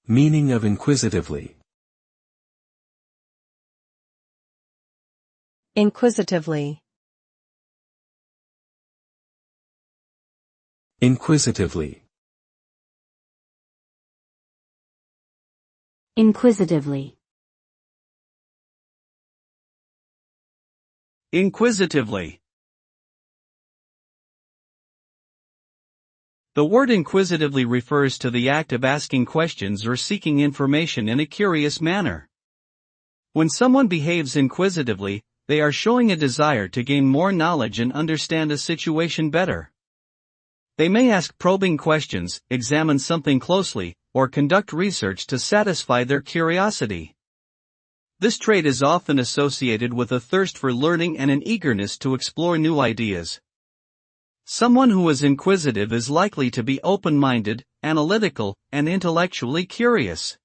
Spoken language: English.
Meaning of inquisitively. Inquisitively. Inquisitively. Inquisitively. Inquisitively. The word inquisitively refers to the act of asking questions or seeking information in a curious manner. When someone behaves inquisitively, they are showing a desire to gain more knowledge and understand a situation better. They may ask probing questions, examine something closely, or conduct research to satisfy their curiosity. This trait is often associated with a thirst for learning and an eagerness to explore new ideas. Someone who is inquisitive is likely to be open-minded, analytical, and intellectually curious.